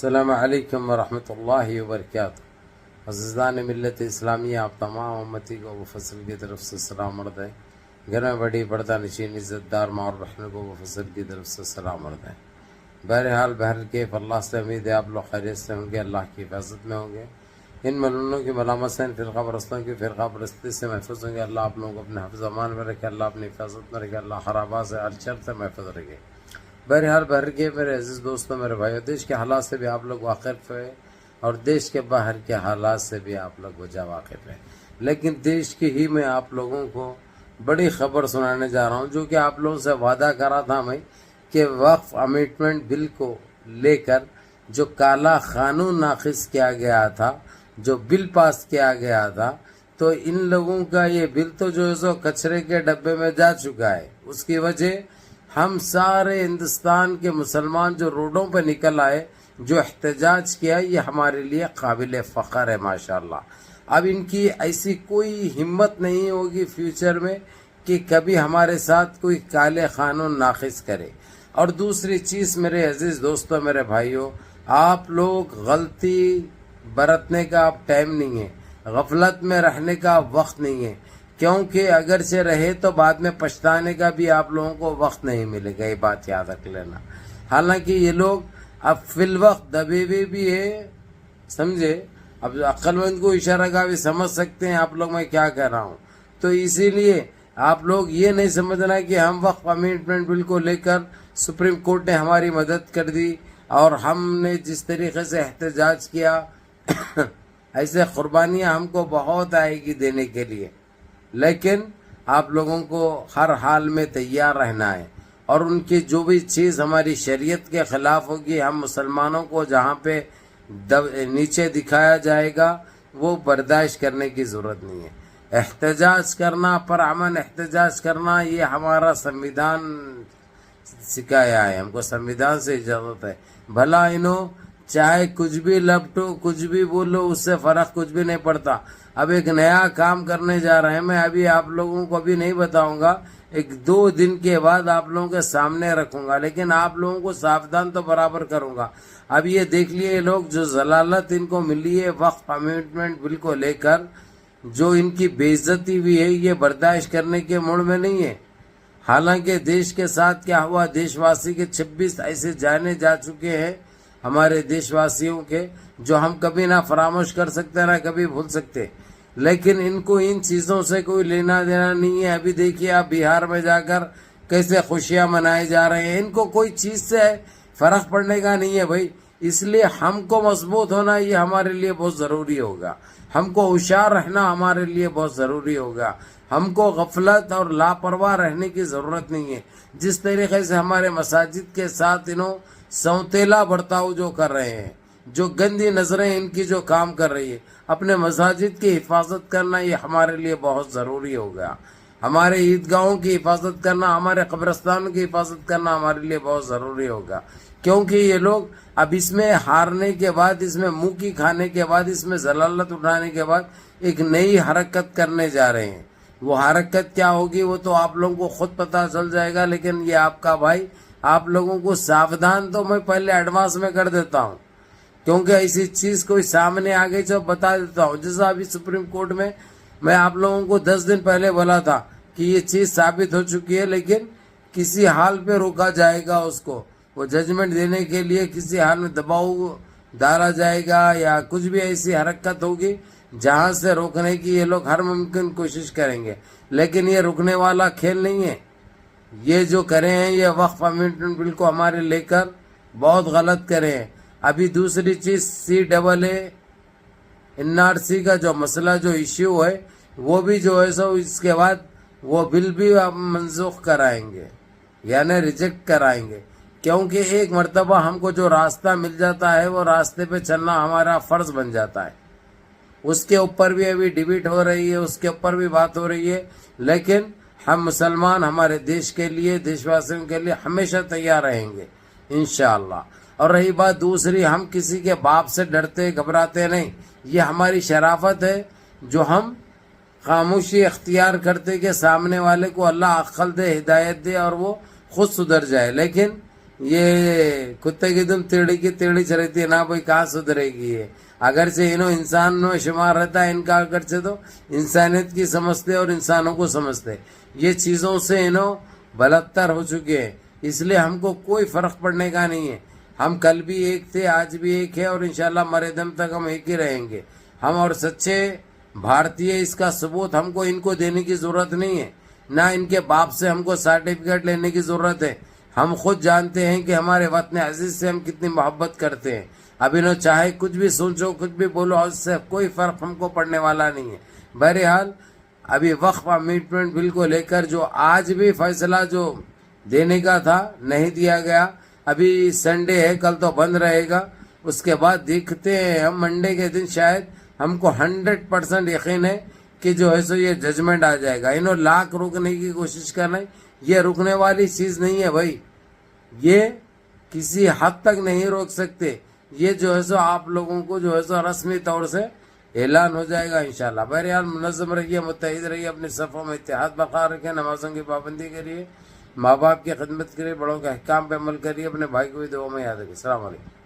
السلام علیکم ورحمۃ اللہ وبرکاتہ۔ عزیزان ملت اسلامیہ، آپ تمام امتی کو ابو فضل کی طرف سے سلام عرض ہے۔ گھر میں بڑی پردہ نشین عزت دار ماں اور بہنوں کو ابو فضل کی طرف سے سلام عرض ہے۔ بہرحال بہرکیف اللہ سے امید ہے آپ لوگ خیریت سے ہوں گے، اللہ کی حفاظت میں ہوں گے، ان ملونوں کی ملامت سے، ان فرقہ پرستوں کی فرقہ پرستی سے محفوظ ہوں گے۔ اللہ آپ لوگوں کو اپنے حفظ امان میں رکھے، اللہ اپنی حفاظت میں رکھے، اللہ خرابات سے ہر شر سے محفوظ رکھے۔ بہرحال بہرکیف میرے عزیز دوستوں، میرے بھائیو، دیش کے حالات سے بھی آپ لوگ واقف ہیں اور دیش کے باہر کے حالات سے بھی آپ لوگ وجہ واقف ہیں، لیکن دیش کی ہی میں آپ لوگوں کو بڑی خبر سنانے جا رہا ہوں، جو کہ آپ لوگوں سے وعدہ کرا تھا میں کہ وقف امینڈمنٹ بل کو لے کر جو کالا قانون نافذ کیا گیا تھا، جو بل پاس کیا گیا تھا، تو ان لوگوں کا یہ بل تو جو ہے سو کچرے کے ڈبے میں جا چکا ہے۔ اس کی وجہ ہم سارے ہندوستان کے مسلمان جو روڈوں پہ نکل آئے، جو احتجاج کیا، یہ ہمارے لیے قابل فخر ہے ماشاءاللہ۔ اب ان کی ایسی کوئی ہمت نہیں ہوگی فیوچر میں کہ کبھی ہمارے ساتھ کوئی کالے قانون نافذ کرے۔ اور دوسری چیز میرے عزیز دوستوں، میرے بھائیوں، آپ لوگ غلطی برتنے کا اب ٹائم نہیں ہے، غفلت میں رہنے کا وقت نہیں ہے، کیونکہ اگرچہ رہے تو بعد میں پچھتانے کا بھی آپ لوگوں کو وقت نہیں ملے گا، یہ بات یاد رکھ لینا۔ حالانکہ یہ لوگ اب فی الوقت دبے ہوئے بھی ہے، سمجھے؟ اب عقل مند کو اشارہ کا بھی سمجھ سکتے ہیں آپ لوگ میں کیا کہہ رہا ہوں۔ تو اسی لیے آپ لوگ یہ نہیں سمجھنا کہ ہم وقف امینڈمنٹ بل کو لے کر سپریم کورٹ نے ہماری مدد کر دی اور ہم نے جس طریقے سے احتجاج کیا ایسے قربانیاں ہم کو بہت آئے گی دینے کے لیے، لیکن آپ لوگوں کو ہر حال میں تیار رہنا ہے، اور ان کی جو بھی چیز ہماری شریعت کے خلاف ہوگی، ہم مسلمانوں کو جہاں پہ نیچے دکھایا جائے گا وہ برداشت کرنے کی ضرورت نہیں ہے۔ احتجاج کرنا، پرامن احتجاج کرنا، یہ ہمارا سنویدھان سکھایا ہے، ہم کو سنویدھان سے اجازت ہے۔ بھلا انہوں چاہے کچھ بھی لپٹو، کچھ بھی بولو، اس سے فرق کچھ بھی نہیں پڑتا۔ اب ایک نیا کام کرنے جا رہے ہیں، میں ابھی آپ لوگوں کو ابھی نہیں بتاؤں گا، 1-2 دن کے بعد آپ لوگوں کے سامنے رکھوں گا، لیکن آپ لوگوں کو ساودھان تو برابر کروں گا۔ اب یہ دیکھ لیے لوگ جو ضلالت ان کو ملی ہے وقف امینڈمنٹ بل کو لے کر، جو ان کی بے عزتی ہوئی ہے، یہ برداشت کرنے کے موڑ میں نہیں ہے۔ حالانکہ دیش کے ساتھ کیا ہوا، دیش واسی کے 26 ایسے جانے جا چکے ہیں ہمارے دیش واسیوں کے، جو ہم کبھی نہ فراموش کر سکتے نہ کبھی بھول سکتے، لیکن ان کو ان چیزوں سے کوئی لینا دینا نہیں ہے۔ ابھی دیکھیے آپ بہار میں جا کر کیسے خوشیاں منائے جا رہے ہیں، ان کو کوئی چیز سے فرق پڑنے کا نہیں ہے بھائی۔ اس لیے ہم کو مضبوط ہونا یہ ہمارے لیے بہت ضروری ہوگا، ہم کو ہوشیار رہنا ہمارے لیے بہت ضروری ہوگا، ہم کو غفلت اور لاپرواہ رہنے کی ضرورت نہیں ہے۔ جس طریقے سے ہمارے مساجد کے ساتھ انہوں سونتیلا برتاؤ جو کر رہے ہیں، جو گندی نظریں ان کی جو کام کر رہی ہے، اپنے مساجد کی حفاظت کرنا یہ ہمارے لیے بہت ضروری ہوگا۔ ہمارے عیدگاہوں کی حفاظت کرنا، ہمارے قبرستانوں کی حفاظت کرنا ہمارے لیے بہت ضروری ہوگا، کیونکہ یہ لوگ اب اس میں ہارنے کے بعد، اس میں منہ کی کھانے کے بعد، اس میں ضلالت اٹھانے کے بعد ایک نئی حرکت کرنے جا رہے ہیں۔ وہ حرکت کیا ہوگی وہ تو آپ لوگوں کو خود پتہ چل جائے گا، لیکن یہ آپ کا بھائی آپ لوگوں کو ساودھان تو میں پہلے ایڈوانس میں کر دیتا ہوں، کیونکہ ایسی چیز کوئی سامنے آ گئی تو بتا دیتا ہوں۔ جیسا ابھی سپریم کورٹ میں آپ لوگوں کو 10 دن پہلے بولا تھا کہ یہ چیز ثابت ہو چکی ہے، لیکن کسی حال پہ روکا جائے گا، اس کو وہ ججمنٹ دینے کے لیے کسی حال میں دباؤ ڈالا جائے گا، یا کچھ بھی ایسی حرکت ہوگی جہاں سے روکنے کی یہ لوگ ہر ممکن کوشش کریں گے، لیکن یہ رکنے والا کھیل نہیں ہے۔ یہ جو کرے ہیں یہ وقف امینڈمنٹ بل کو ہمارے لے کر بہت غلط کرے ہیں۔ ابھی دوسری چیز CAA NRC کا جو مسئلہ جو ایشو ہے، وہ بھی جو ہے سو اس کے بعد وہ بل بھی منسوخ کرائیں گے، یعنی ریجیکٹ کرائیں گے، کیونکہ ایک مرتبہ ہم کو جو راستہ مل جاتا ہے وہ راستے پہ چلنا ہمارا فرض بن جاتا ہے۔ اس کے اوپر بھی ابھی ڈیبیٹ ہو رہی ہے، اس کے اوپر بھی بات ہو رہی ہے، لیکن ہم مسلمان ہمارے دیش کے لیے، دیش واسیوں کے لیے ہمیشہ تیار رہیں گے انشاءاللہ۔ اور رہی بات دوسری، ہم کسی کے باپ سے ڈرتے گھبراتے نہیں، یہ ہماری شرافت ہے جو ہم خاموشی اختیار کرتے کہ سامنے والے کو اللہ عقل دے، ہدایت دے اور وہ خود سدھر جائے۔ لیکن یہ کتے کی دم تیڑی کی تیڑی چلتی ہے نا بھائی، کہاں سدھرے گی یہ؟ اگرچہ انہوں انسان میں شمار رہتا ہے ان کا، اگرچہ تو انسانیت کی سمجھتے اور انسانوں کو سمجھتے، یہ چیزوں سے انہوں بلتر ہو چکے ہیں، اس لیے ہم کو کوئی فرق پڑنے کا نہیں ہے۔ ہم کل بھی ایک تھے، آج بھی ایک ہے، اور انشاءاللہ مرے دم تک ہم ایک ہی رہیں گے۔ ہم اور سچے بھارتی، اس کا ثبوت ہم کو ان کو دینے کی ضرورت نہیں ہے، نہ ان کے باپ سے ہم کو سرٹیفکیٹ لینے کی ضرورت ہے۔ ہم خود جانتے ہیں کہ ہمارے وطن عزیز سے ہم کتنی محبت کرتے ہیں۔ اب انہوں چاہے کچھ بھی سوچو، کچھ بھی بولو، اس سے کوئی فرق ہم کو پڑنے والا نہیں ہے۔ بہرحال ابھی وقف امیٹمنٹ بل کو لے کر جو آج بھی فیصلہ جو دینے کا تھا نہیں دیا گیا، ابھی سنڈے ہے، کل تو بند رہے گا، اس کے بعد دیکھتے ہیں ہم منڈے کے دن شاید ہم کو 100% یقین ہے کہ جو ہے سو یہ ججمنٹ آ جائے گا۔ انہوں لاکھ روکنے کی کوشش کر رہے ہیں، یہ رکنے والی چیز نہیں ہے بھائی، یہ کسی حد تک نہیں روک سکتے۔ یہ جو ہے سو آپ لوگوں کو جو ہے سو رسمی طور سے اعلان ہو جائے گا انشاءاللہ۔ بہرحال منظم رہیے، متحد رہیے، اپنے صفوں میں اتحاد برقرار رکھیں، نمازوں کی پابندی کریے، ماں باپ کی خدمت کریے، بڑوں کے احکام پہ عمل کریے، اپنے بھائی کو بھی دعاؤں میں یاد رکھیے۔ السلام علیکم۔